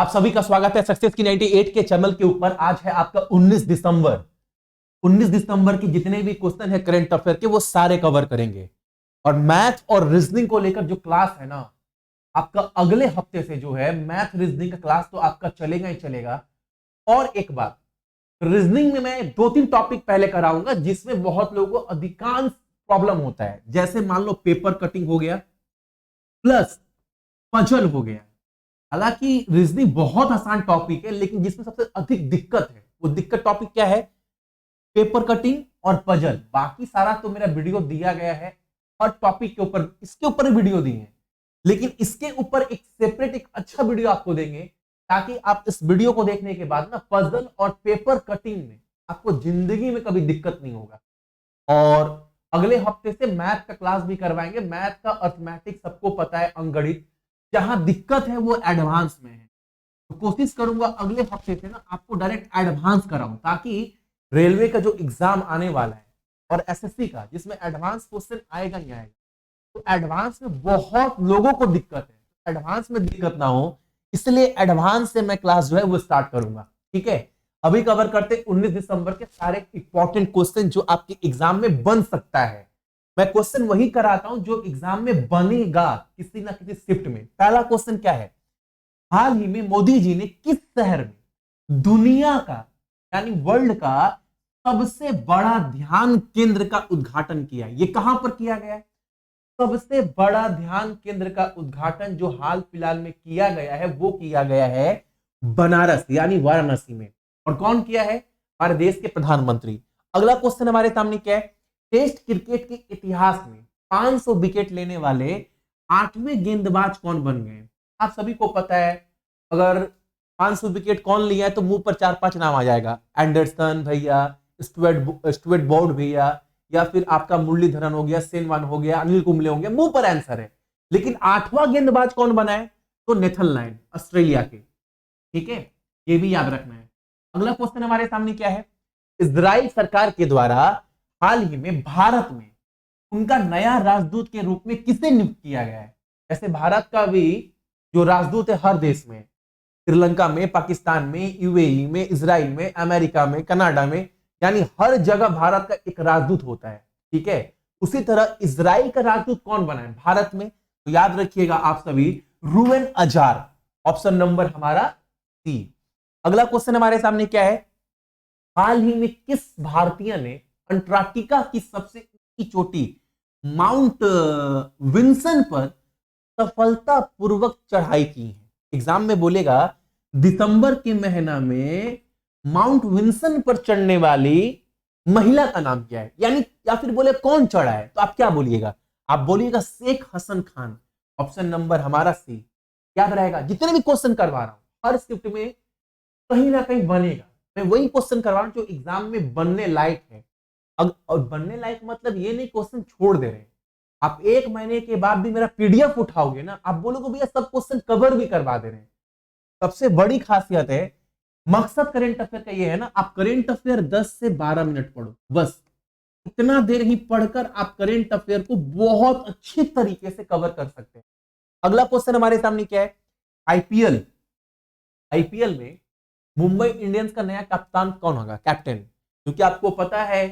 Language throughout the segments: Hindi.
आप सभी का स्वागत है सक्सेस की 98 के चैनल के ऊपर। आज है आपका 19 दिसंबर। 19 दिसंबर की जितने भी क्वेश्चन है करंट अफेयर के वो सारे कवर करेंगे। और मैथ और रीजनिंग को लेकर जो क्लास है ना, आपका अगले हफ्ते से जो है मैथ रीजनिंग का क्लास तो आपका चलेगा ही चलेगा। और एक बात, रीजनिंग में मैं 2-3 टॉपिक पहले कराऊंगा जिसमें बहुत लोगों को अधिकांश प्रॉब्लम होता है। जैसे मान लो पेपर कटिंग हो गया प्लस पजल हो गया। हालांकि रीजनिंग बहुत आसान टॉपिक है, लेकिन जिसमें सबसे अधिक दिक्कत है वो दिक्कत टॉपिक क्या है? पेपर कटिंग और पजल। बाकी सारा तो मेरा वीडियो दिया गया है, हर टॉपिक के ऊपर इसके ऊपर वीडियो दिए हैं, लेकिन इसके ऊपर एक सेपरेट एक अच्छा वीडियो आपको देंगे ताकि आप इस वीडियो को देखने के बाद ना पजल और पेपर कटिंग में आपको जिंदगी में कभी दिक्कत नहीं होगा। और अगले हफ्ते से मैथ का क्लास भी करवाएंगे। मैथ का अर्थमेटिक सबको पता है, अंकगणित जहां दिक्कत है वो एडवांस में है। तो कोशिश करूंगा अगले हफ्ते से ना आपको डायरेक्ट एडवांस कराऊं, ताकि रेलवे का जो एग्जाम आने वाला है और एसएससी का जिसमें एडवांस क्वेश्चन आएगा ही आएगा, तो एडवांस में बहुत लोगों को दिक्कत है। एडवांस में दिक्कत ना हो इसलिए एडवांस से मैं क्लास जो है वो स्टार्ट करूंगा। ठीक है, अभी कवर करते 19 दिसंबर के सारे इंपॉर्टेंट क्वेश्चन जो आपके एग्जाम में बन सकता है। मैं क्वेश्चन वही कराता हूं जो एग्जाम में बनेगा किसी ना किसी शिफ्ट में। पहला क्वेश्चन क्या है? हाल ही में मोदी जी ने किस शहर में दुनिया का यानी वर्ल्ड का सबसे बड़ा ध्यान केंद्र का उद्घाटन किया? ये कहां पर किया गया है? सबसे बड़ा ध्यान केंद्र का उद्घाटन जो हाल फिलहाल में किया गया है वो किया गया है बनारस यानी वाराणसी में। और कौन किया है? हमारे देश के प्रधानमंत्री। अगला क्वेश्चन हमारे सामने क्या है? टेस्ट क्रिकेट के इतिहास में 500 विकेट लेने वाले 8वें गेंदबाज कौन बन गए? आप सभी को पता है, अगर 500 विकेट कौन लिया है तो मुंह पर 4-5 नाम आ जाएगा। एंडरसन भैया, स्टुअर्ट ब्रॉड भैया, या फिर आपका मुरलीधरन हो गया, सेनवान हो गया, अनिल कुंबले हो गया, मुंह पर आंसर है। लेकिन 8वां गेंदबाज कौन बना है? तो नेथन लायन ऑस्ट्रेलिया के। ठीक है, ये भी याद रखना है। अगला क्वेश्चन हमारे सामने क्या है? इजराइल सरकार के द्वारा हाल ही में भारत में उनका नया राजदूत के रूप में किसे नियुक्त किया गया है? जैसे भारत का भी जो राजदूत है हर देश में, श्रीलंका में, पाकिस्तान में, यूएई में, इजराइल में, अमेरिका में, कनाडा में, यानी हर जगह भारत का एक राजदूत होता है। ठीक है, उसी तरह इजराइल का राजदूत कौन बना है भारत में? तो याद रखिएगा आप सभी, रूवेन अजार। ऑप्शन नंबर हमारा सी। अगला क्वेश्चन हमारे सामने क्या है? हाल ही में किस भारतीय ने अंटार्कटिका की सबसे ऊंची चोटी माउंट विंसन पर सफलतापूर्वक चढ़ाई की है? एग्जाम में बोलेगा दिसंबर के महीना में माउंट विंसन पर चढ़ने वाली महिला का नाम क्या है, यानी या फिर बोले कौन चढ़ा है, तो आप क्या बोलिएगा? आप बोलिएगा शेख हसन खान। ऑप्शन नंबर हमारा सी। याद रहेगा, जितने भी क्वेश्चन करवा रहा हूं हर शिफ्ट में कहीं ना कहीं बनेगा। मैं वही क्वेश्चन करवा रहा हूं जो एग्जाम में बनने लायक है। और बनने लायक मतलब ये नहीं क्वेश्चन छोड़ दे रहे हैं। आप 1 महीने के बाद भी मेरा पीडीएफ उठाओगे ना, आप बोलोगे भैया सब क्वेश्चन कवर भी करवा दे रहे हैं। सबसे बड़ी खासियत है, मकसद करेंट अफेयर का ये है ना, आप करेंट अफेयर 10 से 12 मिनट पढ़ो बस। इतना देर ही पढ़कर आप करेंट अफेयर को बहुत अच्छी तरीके से कवर कर सकते हैं। अगला क्वेश्चन हमारे सामने क्या है? आईपीएल आईपीएल में मुंबई इंडियंस का नया कप्तान कौन होगा, कैप्टन? क्योंकि आपको पता है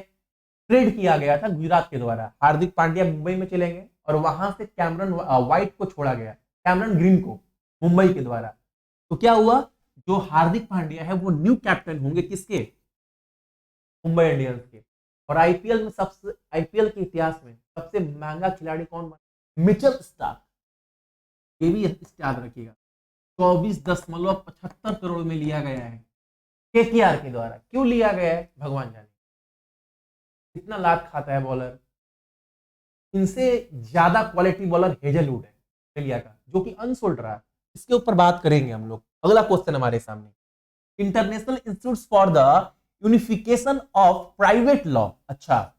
ट्रेड किया गया था गुजरात के द्वारा। हार्दिक पांड्या मुंबई में चलेंगे और वहां से कैमरन व्हाइट को छोड़ा गया, कैमरन ग्रीन को, मुंबई के द्वारा। तो क्या हुआ? जो हार्दिक पांड्या है वो न्यू कैप्टन होंगे किसके? मुंबई इंडियंस के। और आईपीएल के इतिहास में सबसे महंगा खिलाड़ी कौन बना? Mitchell Starc. ये भी याद रखिएगा, 24.75 करोड़ में लिया गया है केकेआर के द्वारा। क्यों लिया गया है भगवान जाने। कितना लाख खाता है बॉलर। इनसे ज्यादा क्वालिटी बॉलर हेजलवुड है ऑस्ट्रेलिया का, जो कि अनसोल्ड रहा है। इसके ऊपर बात करेंगे हम लोग। अगला क्वेश्चन हमारे सामने, international institute for the unification of private law, अच्छा,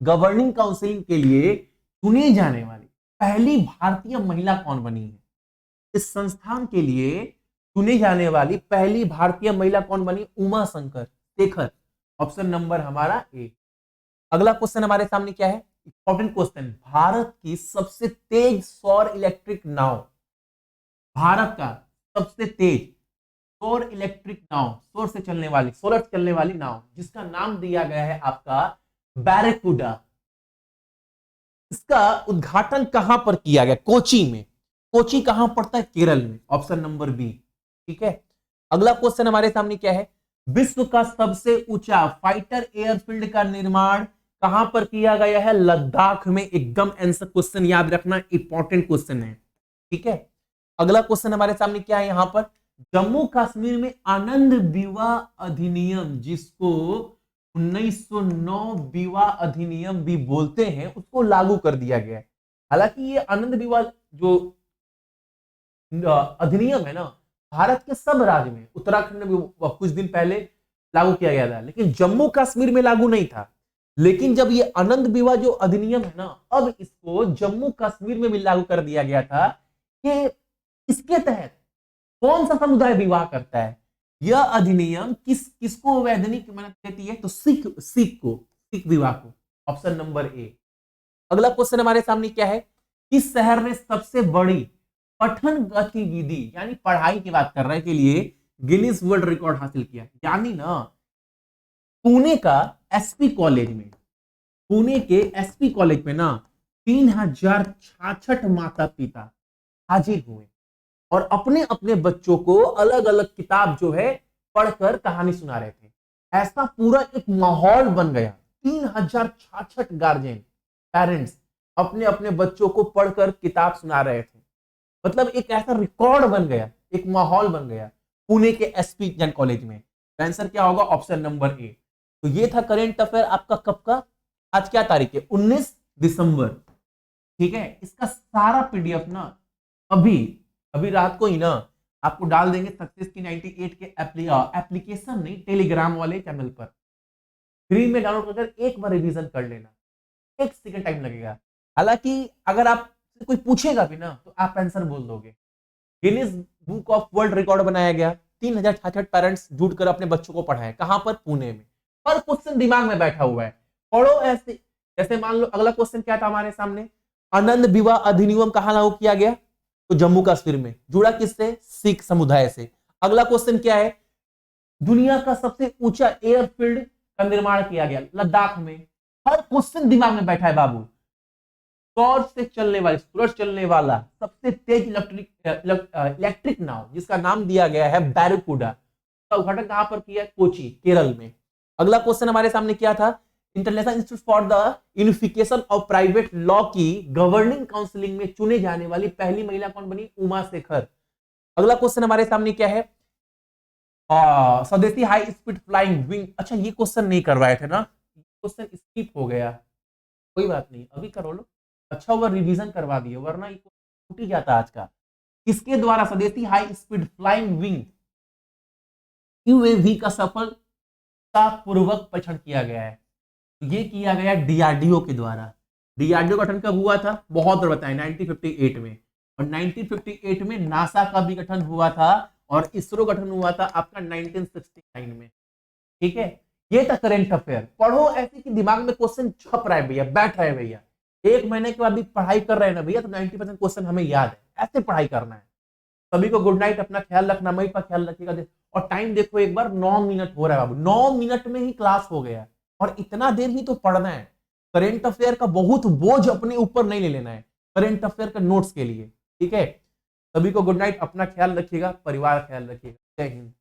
गवर्निंग काउंसिल के लिए चुनी जाने वाली पहली भारतीय महिला कौन बनी है? इस संस्थान के लिए चुनी जाने वाली पहली भारतीय महिला कौन बनी? उमा शंकर शेखर। ऑप्शन नंबर हमारा ए। अगला क्वेश्चन हमारे सामने क्या है? इंपॉर्टेंट क्वेश्चन, भारत की सबसे तेज सौर इलेक्ट्रिक नाव, भारत का सबसे तेज सौर इलेक्ट्रिक नाव, सौर से चलने वाली, सोलर से चलने वाली नाव, जिसका नाम दिया गया है आपका बैरकुडा। इसका उद्घाटन कहां पर किया गया? कोची में। कोची कहां पड़ता है? केरल में। Option number B. ठीक है, अगला क्वेश्चन हमारे सामने क्या है? विश्व का सबसे ऊंचा फाइटर एयरफील्ड का निर्माण कहां पर किया गया है? लद्दाख में। एकदम आंसर क्वेश्चन याद रखना, इंपॉर्टेंट क्वेश्चन है। ठीक है, अगला क्वेश्चन हमारे सामने क्या है यहां पर? जम्मू कश्मीर में आनंद विवाह अधिनियम, जिसको 1909 विवाह अधिनियम भी बोलते हैं, उसको लागू कर दिया गया है। हालांकि ये आनंद विवाह जो अधिनियम है ना, भारत के सब राज्य में, उत्तराखंड में कुछ दिन पहले लागू किया गया था, लेकिन जम्मू कश्मीर में लागू नहीं था। लेकिन जब ये आनंद विवाह जो अधिनियम है ना, अब इसको जम्मू कश्मीर में भी लागू कर दिया गया था कि इसके तहत कौन सा समुदाय विवाह करता है। यह अधिनियम किसको वैधानिक मान्यता देती है? तो सिख विवाह को। Option number A. अगला क्वेश्चन हमारे सामने क्या है? किस शहर ने सबसे बड़ी पठन गतिविधि, यानी पढ़ाई की बात कर रहे हैं, के लिए गिनीज वर्ल्ड रिकॉर्ड हासिल किया? यानी ना, पुणे का एसपी कॉलेज में, पुणे के एसपी कॉलेज में ना 3066 माता पिता हाजिर हुए और अपने अपने बच्चों को अलग अलग किताब जो है पढ़कर कहानी सुना रहे थे। ऐसा पूरा एक माहौल बन गया। 3066 गार्जियन, पेरेंट्स अपने अपने बच्चों को पढ़कर किताब सुना रहे थे। मतलब एक ऐसा रिकॉर्ड बन गया, एक माहौल बन गया पुणे के एसपी जैन कॉलेज में। आंसर क्या होगा? Option number A. तो ये था करेंट अफेयर आपका कब का? आज क्या तारीख है? 19 दिसंबर। ठीक है, इसका सारा पीडीएफ ना अभी रात को ही ना आपको डाल देंगे सक्सेस की 98 के एप्लीकेशन नहीं, टेलीग्राम वाले चैनल पर। फ्री में डाउनलोड कर एक बार रिवीजन कर लेना, 1 सेकंड टाइम लगेगा। हालांकि अगर आप कोई पूछेगा भी ना तो आप आंसर बोल दोगे। Guinness book of world record बनाया गया। 3066 पेरेंट्स जुटकर अपने बच्चों को पढ़ाए। कहां पर? पुणे में। हर क्वेश्चन दिमाग में बैठा हुआ है, पढ़ो ऐसे। जैसे मान लो अगला क्वेश्चन क्या था हमारे सामने? आनंद विवाह अधिनियम कहां लागू किया गया? तो जम्मू कश्मीर में। जुड़ा किससे? सिख समुदाय से। अगला क्वेश्चन क्या है? दुनिया का सबसे ऊंचा एयरफील्ड का निर्माण किया गया लद्दाख में। हर क्वेश्चन दिमाग में बैठा है बाबू। सौर से चलने वाली, सूरज चलने वाला सबसे तेज इलेक्ट्रिक नाव, जिसका नाम दिया गया है बैरकुडा, का उद्घाटन कहां पर किया? कोची, केरल में। अगला क्वेश्चन हमारे सामने क्या था? International institute for the unification of private law की गवर्निंग काउंसिलिंग में चुने जाने वाली पहली महिला कौन बनी? उमा शेखर। अगला क्वेश्चन हमारे सामने क्या है? स्वदेशी हाई स्पीड फ्लाइंग विंग। अच्छा, ये क्वेश्चन नहीं करवाए थे ना, क्वेश्चन स्किप हो गया, कोई बात नहीं, अभी करो लो। अच्छा हुआ रिवीजन करवा दिए, वरना ये छूट ही जाता आज का। किसके द्वारा स्वदेशी high speed flying wing UAV का सफलतापूर्वक परीक्षण किया गया है? ये किया गया डीआरडीओ के द्वारा। डीआरडीओ गठन कब हुआ था? बहुत बार बताया, 1958 में। और 1958 में नासा का भी गठन हुआ था और इसरो गठन हुआ था आपका 1969 में। ठीक है, ये था करेंट अफेयर। पढ़ो ऐसे कि दिमाग में क्वेश्चन छप रहा है भैया, बैठ रहा है भैया। 1 महीने के बाद भी पढ़ाई कर रहे हैं ना भैया, तो 90% क्वेश्चन हमें याद है। ऐसे पढ़ाई करना है। सभी को गुड नाइट, अपना ख्याल रखना, मई का ख्याल रखिएगा। और टाइम देखो एक बार, 9 मिनट हो रहा है बाबू, 9 मिनट में ही क्लास हो गया। और इतना देर ही तो पढ़ना है। करेंट अफेयर का बहुत बोझ अपने ऊपर नहीं ले लेना है करेंट अफेयर का नोट्स के लिए। ठीक है, सभी को गुड नाइट, अपना ख्याल रखिएगा, परिवार ख्याल रखिएगा। जय हिंद।